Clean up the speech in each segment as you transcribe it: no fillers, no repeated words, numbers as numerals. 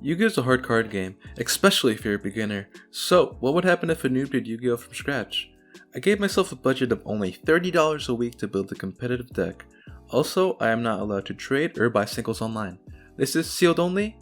Yu-Gi-Oh! Is a hard card game, especially if you're a beginner. So, what would happen if a noob did Yu-Gi-Oh! From scratch? I gave myself a budget of only $30 a week to build a competitive deck. Also, I am not allowed to trade or buy singles online. This is sealed only.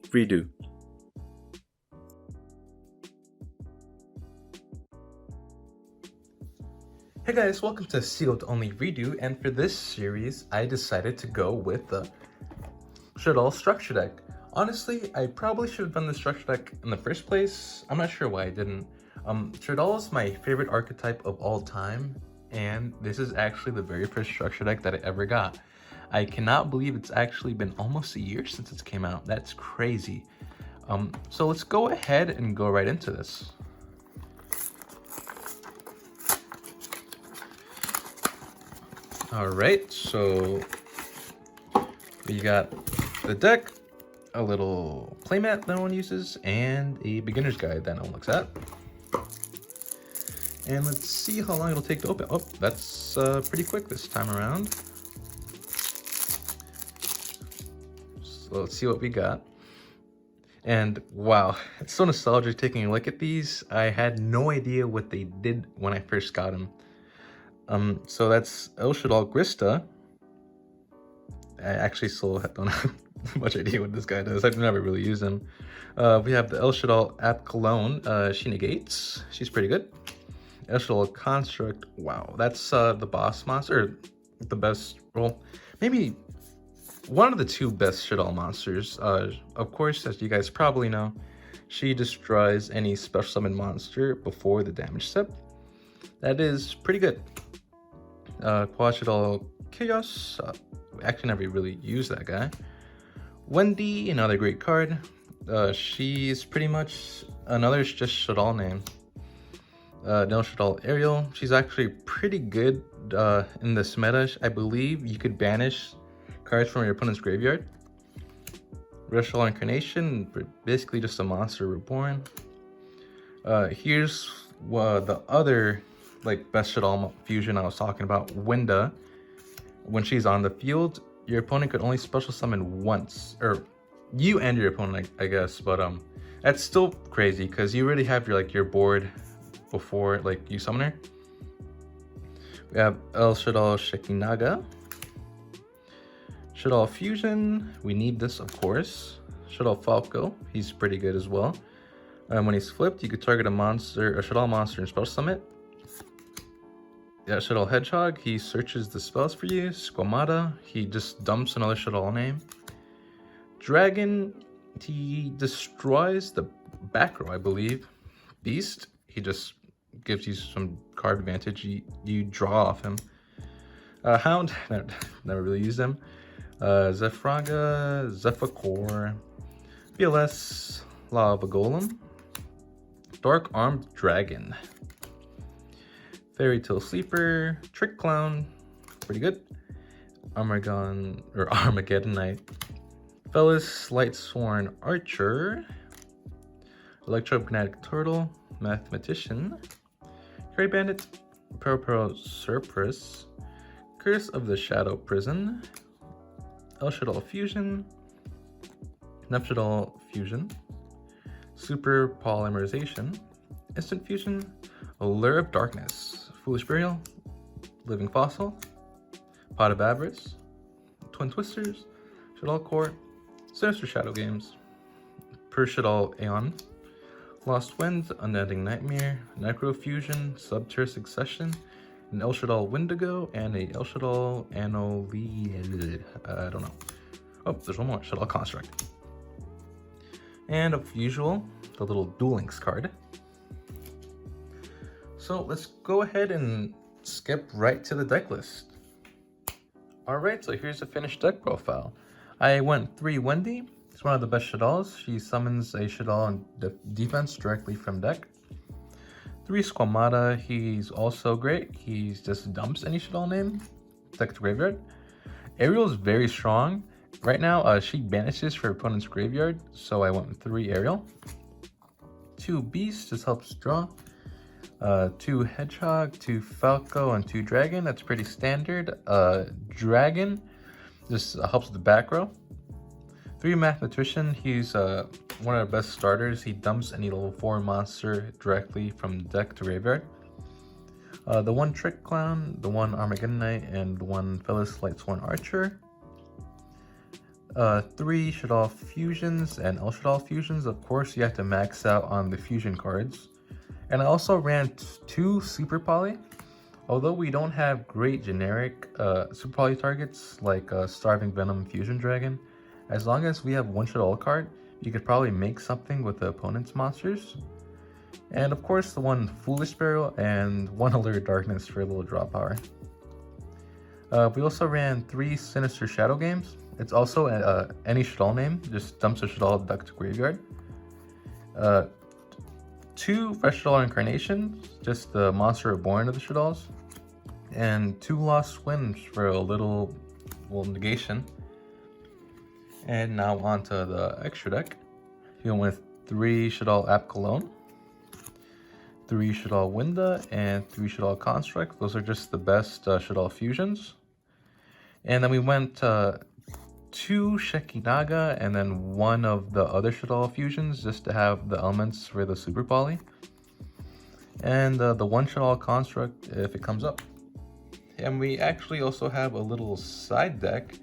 Redo. Hey guys, welcome to Sealed Only Redo, and for this series, I decided to go with the Shaddoll structure deck. Honestly, I probably should have done the structure deck in the first place. I'm not sure why I didn't. Shaddoll is my favorite archetype of all time, and this is actually the very first structure deck that I ever got. I cannot believe it's actually been almost a year since it came out. That's crazy. So let's go ahead and go right into this. Alright, so we got the deck, a little playmat that no one uses, and a beginner's guide that no one looks at. And let's see how long it'll take to open. Oh, that's pretty quick this time around. So let's see what we got. And wow, it's so nostalgic taking a look at these. I had no idea what they did when I first got them. So that's El Shaddoll Grista. I actually still don't have much idea what this guy does. I've never really used him. We have the El Shaddoll App Cologne. She negates. She's pretty good. El Shaddoll Construct. Wow, that's the boss monster. The best, well, maybe one of the two best Shaddoll monsters. Of course, as you guys probably know, she destroys any special summon monster before the damage step. That is pretty good. Quad Shaddoll Chaos. Actually never really used that guy. Wendy, another great card. She's pretty much another just Shaddoll name. No Shaddoll Ariel. She's actually pretty good in this meta. I believe you could banish cards from your opponent's graveyard. RevzCards Incarnation, basically just a monster reborn. Here's the other best Shaddoll fusion I was talking about, Winda. When she's on the field, your opponent could only special summon once, or you and your opponent, I guess. But that's still crazy because you already have your board before you summon her. We have El Shaddoll Shekinaga, Shaddoll Fusion. We need this, of course. Shaddoll Falco. He's pretty good as well. When he's flipped, you could target a Shaddoll monster and special summon it. Yeah, Shaddoll Hedgehog, he searches the spells for you. Squamata, he just dumps another Shaddoll name. Dragon, he destroys the back row, I believe. Beast, he just gives you some card advantage. You draw off him. Hound, never really used him. Zefraga, Zephacor, BLS, Lava Golem, Dark Armed Dragon. Fairy Tale Sleeper, Trick Clown, pretty good. Armageddon Knight, Fellis, Light Sworn Archer, Electromagnetic Turtle, Mathematician, Fairy Bandit, Pearl Surprise, Curse of the Shadow Prison, El Shaddoll Fusion, Shaddoll Fusion, Super Polymerization, Instant Fusion, Allure of Darkness, Foolish Burial, Living Fossil, Pot of Avarice, Twin Twisters, Shaddoll Court, Sinister Shadow Games, Per Shaddoll Aeon, Lost Wind, Unending Nightmare, Necro Fusion, Subterra Succession, an El Shaddoll Wendigo, and a El Shaddoll Anole. I don't know. Oh, there's one more, Shaddoll Construct. And as usual, the little Duel Links card. So let's go ahead and skip right to the deck list. Alright, so here's the finished deck profile. I went 3 Wendy. It's one of the best Shaddolls. She summons a Shaddoll on defense directly from deck. 3 Squamata. He's also great. He just dumps any Shaddoll name, deck to graveyard. Ariel is very strong. Right now, she banishes for opponent's graveyard, so I went with 3 Ariel. 2 Beast just helps draw. 2 Hedgehog, 2 Falco, and 2 Dragon. That's pretty standard. Dragon just helps with the back row. 3 Mathematician, he's one of the best starters. He dumps any level 4 monster directly from deck to graveyard. The 1 Trick Clown, the 1 Armageddon Knight, and the 1 Phyllis Lightsworn Archer. 3 Shaddoll Fusions and El Shaddoll Fusions. Of course, you have to max out on the fusion cards. And I also ran 2 Super Poly. Although we don't have great generic Super Poly targets like Starving Venom Fusion Dragon, as long as we have 1 Shaddoll card, you could probably make something with the opponent's monsters. And of course, the 1 Foolish Sparrow and 1 Allure Darkness for a little draw power. We also ran 3 Sinister Shadow Games. It's also any Shaddoll name, just dumps a Shaddoll deck to graveyard. 2 Fresh Shaddoll Incarnations, just the monster reborn of the Shaddolls. And 2 Lost Winds for a little negation. And now onto the extra deck. You went with 3 Shaddoll App Cologne, 3 Shaddoll Winda, and 3 Shaddoll Construct. Those are just the best Shaddoll fusions. And then we went 2 Shekinaga and then 1 of the other Shaddoll fusions just to have the elements for the Super Poly. And the 1 Shaddoll Construct if it comes up. And we actually also have a little side deck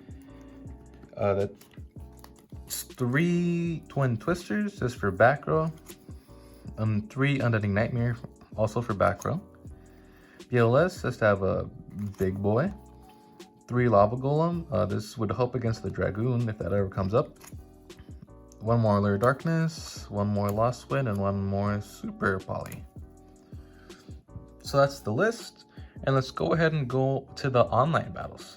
that's 3 Twin Twisters just for back row. 3 Unending Nightmare also for back row. BLS just have a big boy. 3 Lava Golem. This would help against the Dragoon if that ever comes up. 1 more Allure Darkness, 1 more Lost Wind, and 1 more Super Poly. So that's the list, and let's go ahead and go to the online battles.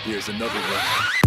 Here's another one.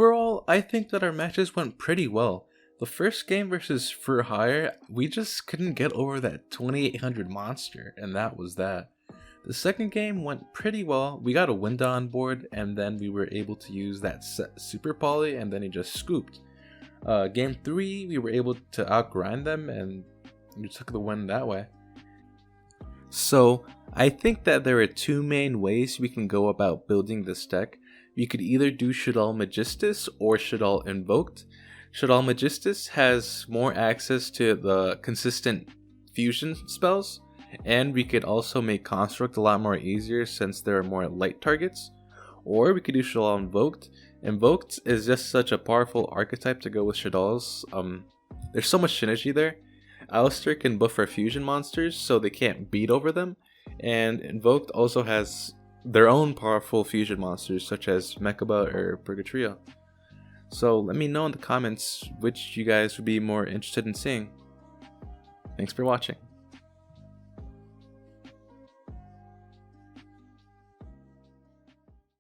overall, I think that our matches went pretty well. The first game versus For Hire, we just couldn't get over that 2800 monster, and that was that. The second game went pretty well. We got a Winda on board, and then we were able to use that Super Poly, and then he just scooped. Game 3, we were able to outgrind them, and we took the win that way. So, I think that there are two main ways we can go about building this deck. We could either do Shaddoll Magistus or Shaddoll Invoked. Shaddoll Magistus has more access to the consistent fusion spells, and we could also make Construct a lot more easier since there are more light targets. Or we could do Shaddoll Invoked. Invoked is just such a powerful archetype to go with Shaddolls. There's so much synergy there. Alistair can buff our fusion monsters so they can't beat over them, and Invoked also has their own powerful fusion monsters such as Mechaba or Purgatrio. So let me know in the comments which you guys would be more interested in seeing. Thanks for watching.